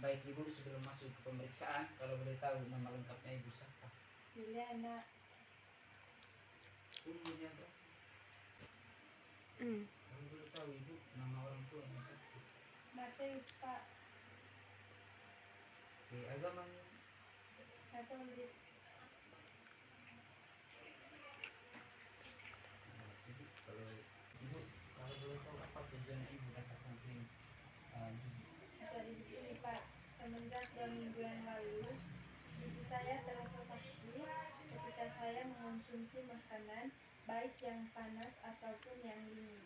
Baik Ibu, sebelum masuk ke pemeriksaan, kalau boleh tahu nama lengkapnya Ibu siapa? Liliana. Umurnya berapa? Kalau boleh tahu Ibu, nama orang tuanya siapa? Mateus, Pak. Oke, agamanya? Katolik. Ibu, kalau boleh tahu apa tujuan Ibu datang ke klinik gigi? Jadi begini, Pak. Semenjak 2 minggu yang lalu, gigi saya terasa sakit ketika saya mengonsumsi makanan, baik yang panas ataupun yang dingin.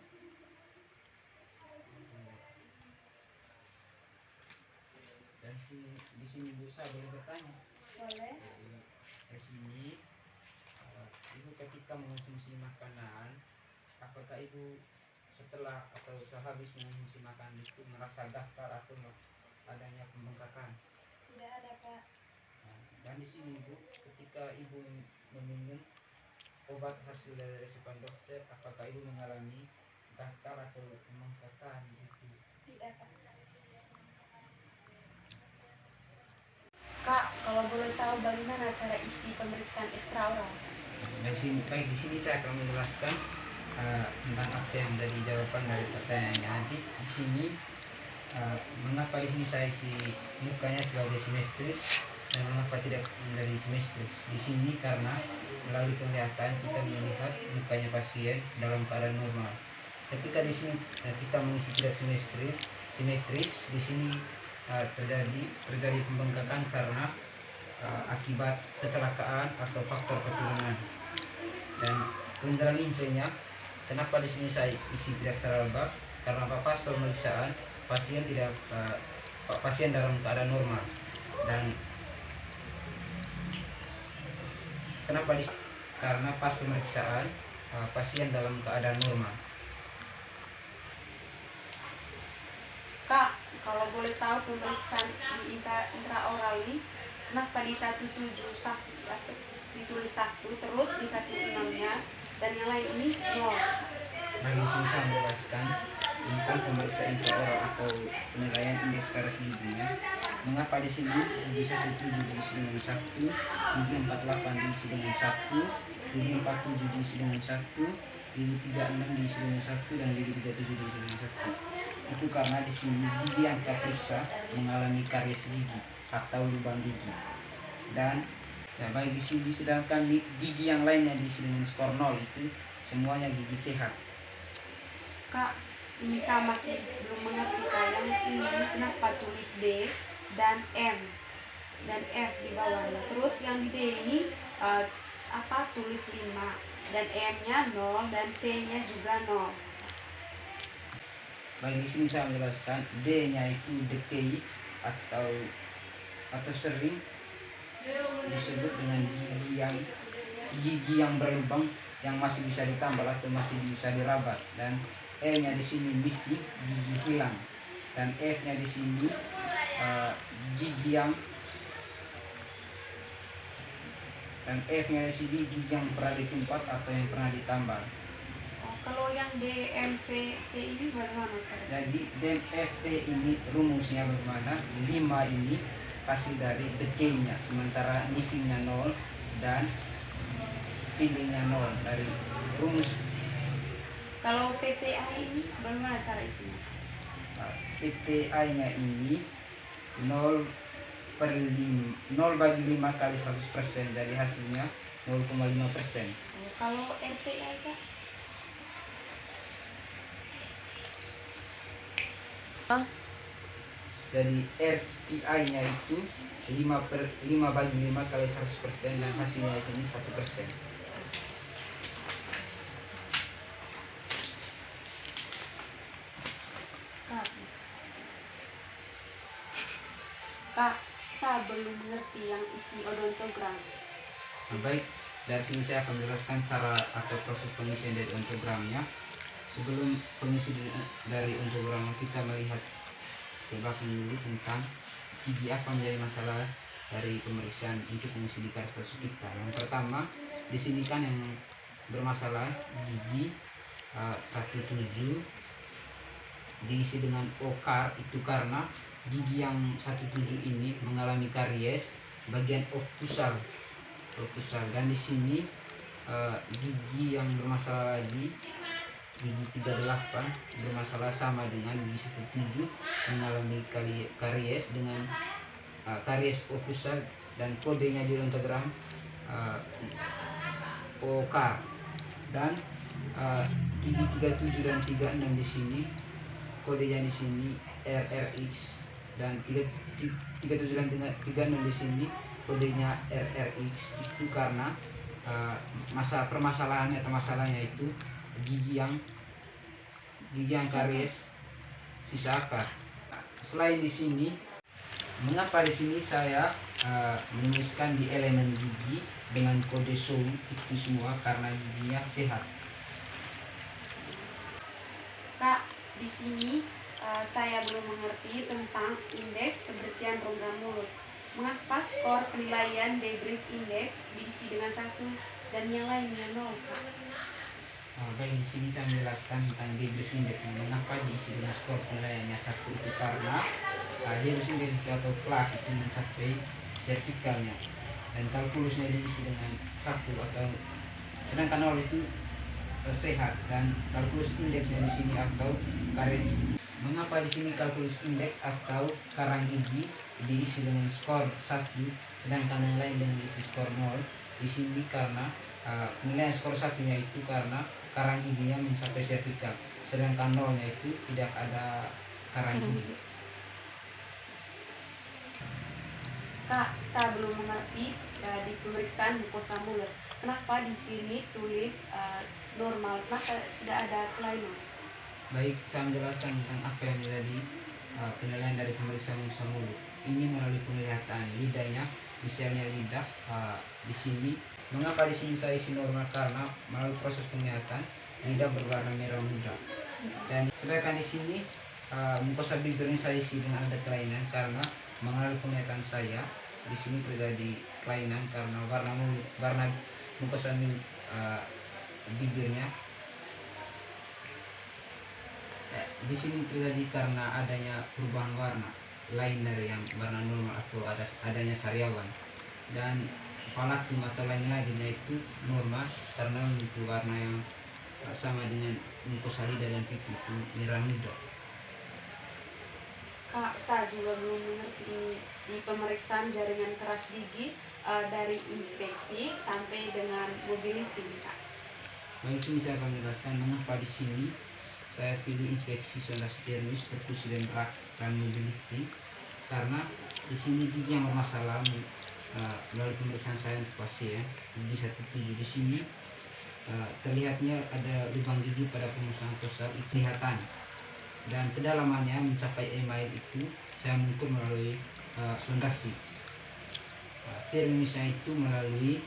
Dan di sini Bu, saya boleh bertanya? Boleh? Di sini Ibu ketika mengonsumsi makanan, apakah Ibu setelah atau sehabis mengonsumsi makanan itu merasa gatal atau adanya pembengkakan? Tidak ada, Pak. Dan di sini Bu, ketika Ibu meminum obat hasil dari resepan dokter, apakah Ibu mengalami gatal atau pembengkakan gitu? Tidak, Pak. Kak, kalau boleh tahu bagaimana cara isi pemeriksaan ekstraoral? Baik, di sini saya akan menjelaskan tentang apa yang menjadi jawaban dari pertanyaannya. Jadi di sini mengapa di sini saya isi mukanya sebagai simetris dan mengapa tidak menjadi simetris? Di sini karena melalui penglihatan kita melihat mukanya pasien dalam keadaan normal. Ketika di sini kita mengisi tidak simetris, di sini terjadi pembengkakan karena akibat kecelakaan atau faktor keturunan. Dan penjelasan limfenya, kenapa di sini saya isi tidak teraba? Karena pas pemeriksaan pasien dalam keadaan normal. Dan kenapa karena pas pemeriksaan pasien dalam keadaan normal. Kak, kalau boleh tahu pemeriksaan di intraoral ini, kenapa di 17 ditulis 1, terus di 16-nya, dan yang lain ini 0? Nah, di sini saya menjelaskan tentang pemeriksaan intraoral atau penilaian indeks keras giginya. Mengapa di sini gigi 17 diisi dengan 1, gigi 48 diisi dengan 1, gigi 47 diisi dengan 1, gigi 36 diisi dengan 1, dan gigi 37 diisi dengan 1. Itu karena di sini gigi yang kita periksa mengalami karies gigi atau lubang gigi. Dan baik di sini, sedangkan gigi yang lainnya diisi dengan skor 0, itu semuanya gigi sehat. Kak, ini sama sih, belum mengerti Kak. Yang ini kenapa tulis D dan M dan F di bawahnya. Terus yang di D ini tulis 5 dan M-nya 0 dan V-nya juga 0. Baik, di sini saya menjelaskan D-nya itu decay atau sering disebut dengan gigi yang berlubang yang masih bisa ditambal atau masih bisa dirabat. Dan E-nya di sini missing, gigi hilang. Dan F-nya di sini gigi yang pernah ditumpat atau yang pernah ditambal. Kalau yang DMVT ini bagaimana caranya? Jadi DMFT ini rumusnya bagaimana? 5 ini hasil dari decay-nya, sementara missing-nya 0 dan filling-nya 0 dari rumus. Kalau PTI ini bagaimana cara isinya? PTI-nya ini 0 bagi 5 kali 100%, jadi hasilnya 0,5%. Kalau RTI Kak? Jadi RTI-nya itu 5 bagi 5 kali 100% dan hasilnya di sini 1%. Kak, saya belum mengerti yang isi odontogram. Baik, dari sini saya akan menjelaskan cara atau proses pengisian dari ontogramnya. Sebelum pengisi dari ontogramnya, kita melihat ke belakang dulu tentang gigi apa menjadi masalah dari pemeriksaan untuk mengisi di kasus kita. Yang pertama, di sini kan yang bermasalah gigi 17 diisi dengan okar, itu karena gigi yang 17 ini mengalami karies bagian occlusal. Dan di sini gigi yang bermasalah lagi, gigi 38 bermasalah sama dengan gigi 17 mengalami karies dengan karies occlusal, dan kodenya di ontogram OKAR. Dan gigi 37 dan 36 di sini kodenya di sini RRX, dan 37 dan 36 di sini kodenya RRX. Itu karena permasalahannya atau masalahnya itu gigi yang karies sisa akar. Selain di sini, mengapa di sini saya menuliskan di elemen gigi dengan kode SOW itu semua? Karena giginya sehat. Kak, di sini saya belum mengerti tentang indeks kebersihan rongga mulut. Mengapa skor penilaian Debris Index diisi dengan 1 dan yang lainnya 0, Kak? Baik, di sini saya menjelaskan tentang Debris Index. Mengapa diisi dengan skor penilaiannya 1 itu karena Debris Index itu atau plak itu mencapai servikalnya, dan kalkulusnya diisi dengan 1 atau sedangkan 0 itu sehat, dan kalkulus indeksnya di sini atau karies. Mengapa di sini kalkulus indeks atau karang gigi diisi dengan skor 1 sedangkan yang lain dengan diisi skor 0? Di sini karena penilaian skor 1-nya itu karena karang giginya mencapai servikal, sedangkan 0-nya itu tidak ada karang gigi. Kak, saya belum mengerti di pemeriksaan mukosa mulut. Kenapa di sini tulis normal? Kenapa tidak ada kelainan? Baik, saya menjelaskan tentang apa yang menjadi penilaian dari pemeriksaan mukosa mulut. Ini melalui penglihatan lidahnya, misalnya lidah di sini. Mengapa di sini saya isi normal? Karena melalui proses penglihatan lidah berwarna merah muda. Dan sedangkan di sini mukosa bibir ini saya isi dengan ada kelainan karena melalui penglihatan saya di sini terjadi kelainan karena warna mukosa bibirnya di sini terjadi karena adanya perubahan warna lain dari yang warna normal atau adanya sariawan, dan palatum atau lain-lainnya itu normal karena memiliki warna yang sama dengan mukosa lidah dan pipi itu merah muda. Kak, saya juga belum mengerti ini di pemeriksaan jaringan keras gigi dari inspeksi sampai dengan mobility, Kak. Baik, ini saya akan menjelaskan mengapa di sini saya pilih inspeksi sondasi termis, perkusi dan mobility, karena di sini gigi yang bermasalah melalui pemeriksaan saya untuk pasien gigi 17 di sini terlihatnya ada lubang gigi pada pemusnahan tosal itu kelihatan, dan kedalamannya mencapai email itu saya mengukur melalui sondasi. Termisnya itu melalui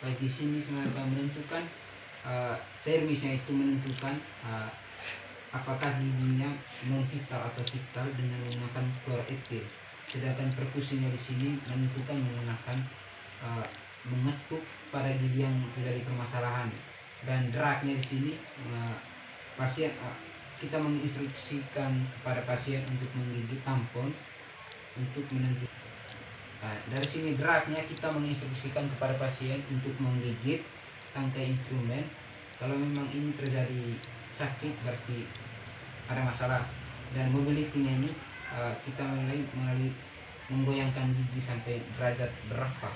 baik di sini saya akan menentukan termisnya itu menentukan apakah giginya non vital atau vital dengan menggunakan kloretil, sedangkan perkusinya di sini menentukan menggunakan mengetuk pada gigi yang terjadi permasalahan, dan dragnya di sini pasien kita menginstruksikan kepada pasien untuk menggigit tampon untuk menentukan. Dari sini dragnya kita menginstruksikan kepada pasien untuk menggigit tangkai instrumen. Kalau memang ini terjadi sakit berarti ada masalah, dan mobility-nya ini kita mulai melalui menggoyangkan gigi sampai derajat berapa.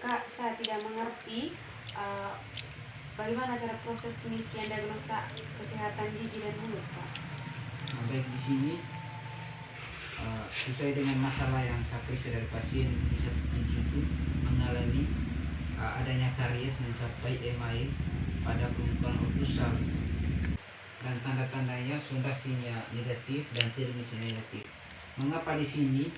Kak, saya tidak mengerti bagaimana cara proses pengisian diagnosa kesehatan gigi dan mulut, Kak. Baik, di sini sesuai dengan masalah yang saya periksa dari pasien di 17 mengalami adanya karies mencapai email pada permukaan occlusal, dan tanda-tandanya sondasinya negatif dan termisnya negatif. Mengapa di sini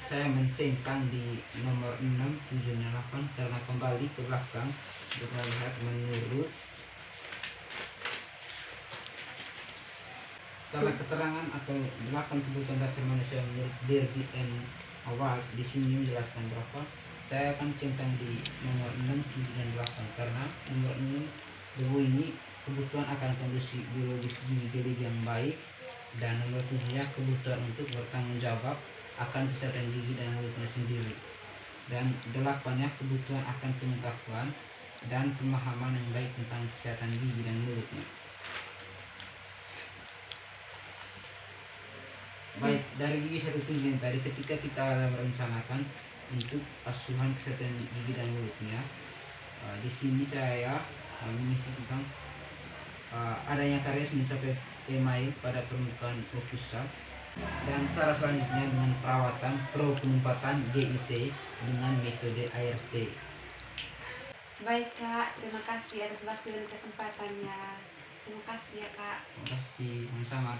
saya mencentang di nomor 6, 7, dan 8? Karena kembali ke belakang untuk melihat menurut karena keterangan atau 8 kebutuhan dasar manusia menurut Derby and Walsh di sini menjelaskan berapa. Saya akan centang di nomor 6, 7, dan 8 karena nomor 6 debu ini kebutuhan akan kondisi biologis gigi yang baik. Dan nomor 7-nya kebutuhan untuk bertanggung jawab akan kesehatan gigi dan mulutnya sendiri. Dan 8-nya kebutuhan akan pengetahuan dan pemahaman yang baik tentang kesehatan gigi dan mulutnya. Baik, dari gigi 1 tujuan tadi, ketika kita merencanakan untuk asuhan kesehatan gigi dan mulutnya, di sini saya mengisi tentang adanya karies mencapai email pada permukaan okusal, dan cara selanjutnya dengan perawatan penempatan GIC dengan metode ART. Baik Kak, terima kasih atas waktu dan kesempatannya. Terima kasih ya Kak. Terima kasih, sama-sama.